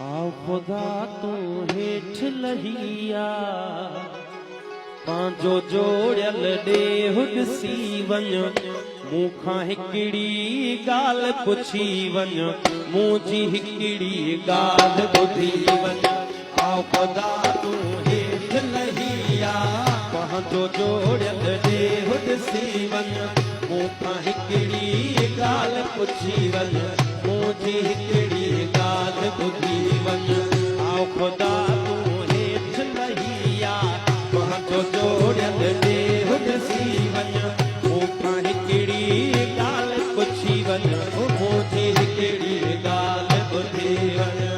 आओ खुदा तू हेठ लहिया पांजो जोड़ियल ॾेहुड सी वञ मूंखां हिकिड़ी ॻाल्हि पुछी वञ मुंहिंजी हिकिड़ी ॻाल्हि ॿुधी वञ। आओ खुदा तू हेठ लहिया पांजो जोड़ियल ॾेहुड सी वञ मूंखां हिकिड़ी ॻाल्हि पुछी वञ मुंहिंजी हिकिड़ी ॻाल्हि ॿुधी वञ। आओ खुदा तू हेठ लहिया पांजो जोड़ियल ॾेहुड सी वञ मूंखां हिकिड़ी ॻाल्हि पुछी वञ मुंहिंजी हिकिड़ी ॻाल्हि ॿुधी वञ।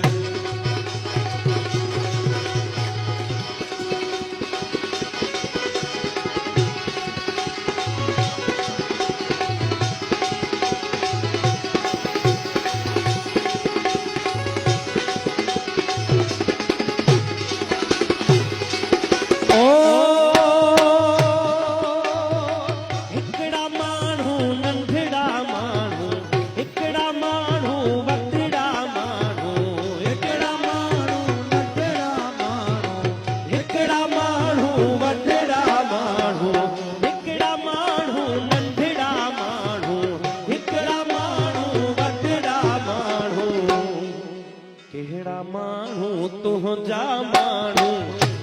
केहड़ा मानू तुझा मानू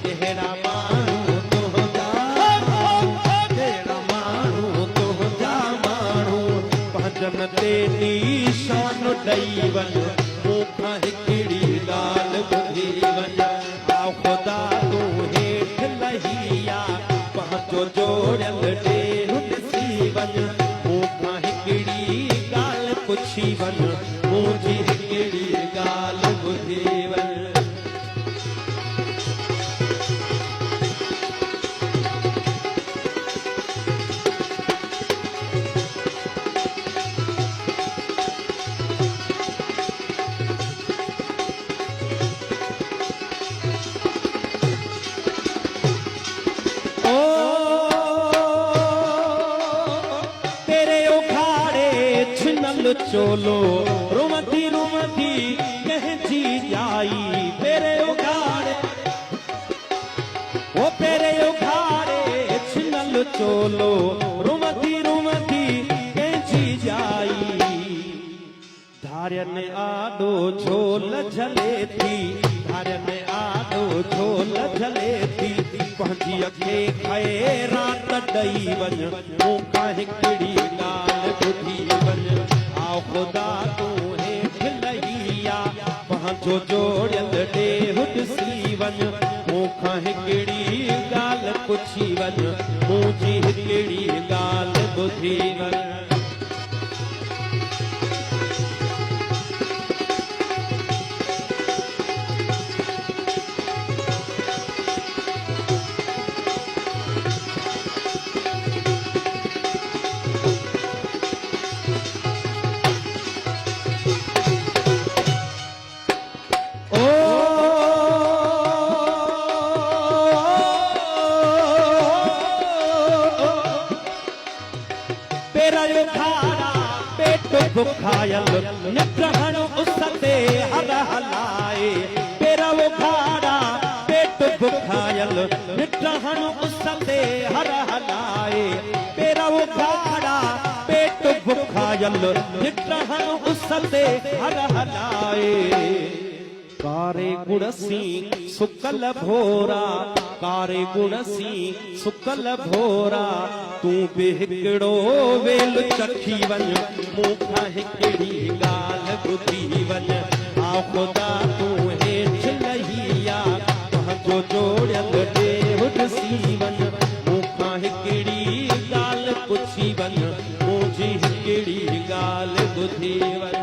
केहड़ा मानू तुझा केहड़ा मानू तुझा मानू भजन ते निशान ॾेई वञ मूंखां हिकिड़ी ॻाल्हि ॿुधी वञ। आओ खुदा तू हेठ लहिया पंहिंजो जोड़ियल ॾेहुड सी वञ मूंखां हिकिड़ी ॻाल्हि पुछी वञ मुंहिंजी हिकिड़ी ॻाल्हि ॿुधी वञ। चोलो रुमती रुमती कहजी जाई पेरे उघाड़े वो पेरे उघाड़े छिनल चोलो रुमती रुमती कहजी जाई धार्यन आडो झोल झले थी धार्यन आडो झोल झले थी पंहिंजी अखे खाए रात ॾेई वञ मूंखां हिकिड़ी ॻाल्हि ॿुधी वञ। आओ खुदा तू हेठ लहिया पंहिंजो जोड़ियल ॾेहुड सी वञ मूंखां हिकिड़ी ॻाल्हि पुछी वञ मुंहिंजी हिकिड़ी ॻाल्हि ॿुधी वञ। बुखायल नित्रहण उसते हर हलाए पेरा वो खाड़ा पेट बुखायल नित्रहण उसते हर हलाए पेरा वो खाड़ा पेट बुखायल नित्रहण उसते हर हलाए कारे गुणसी सुकल भोरा कारे गुणसी सुकल भोरा तू बि हिकिड़ो वेल चखी वञ मूंखां हिकिड़ी ॻाल्हि ॿुधी वञ। आओ खुदा तू हेठ लहिया पंहिंजो जोड़ियल ॾेहुड सी वञ मूंखां हिकिड़ी ॻाल्हि पुछी वञ मुंहिंजी हिकिड़ी ॻाल्हि ॿुधी वञ।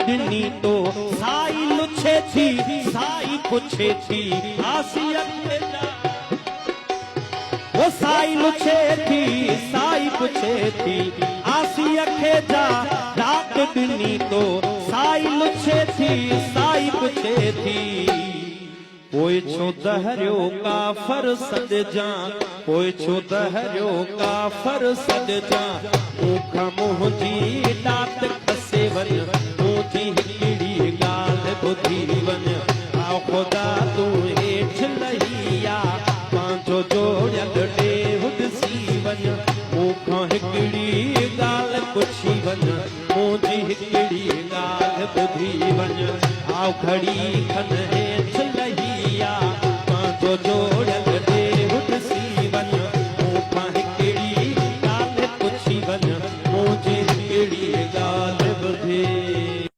ॾिनी तो साई लुछे थी साई पुछे थी आसियत ओ साई लुछे थी साई पुछे थी आसी अखे जा डाक दिनी तो साई लुछे थी साई पुछे थी पोइ छो दहरियो काफर सॾजां पोइ छो दहरियो काफर सॾजां मूंखां मुंहिंजी दात खसे वञ मुंहिंजी हिकिड़ी ॻाल्हि ॿुधी वञ आ ख़ुदा तूं हेठि लही आ पंहिंजो जोड़ियल ॾेहु ॾिसी वञ मूंखां हिकिड़ी ॻाल्हि पुछी वञ मुंहिंजी हिकिड़ी ॻाल्हि ॿुधी वञ आओ घड़ी खन हेठि लही आ पंहिंजो जोड़ियल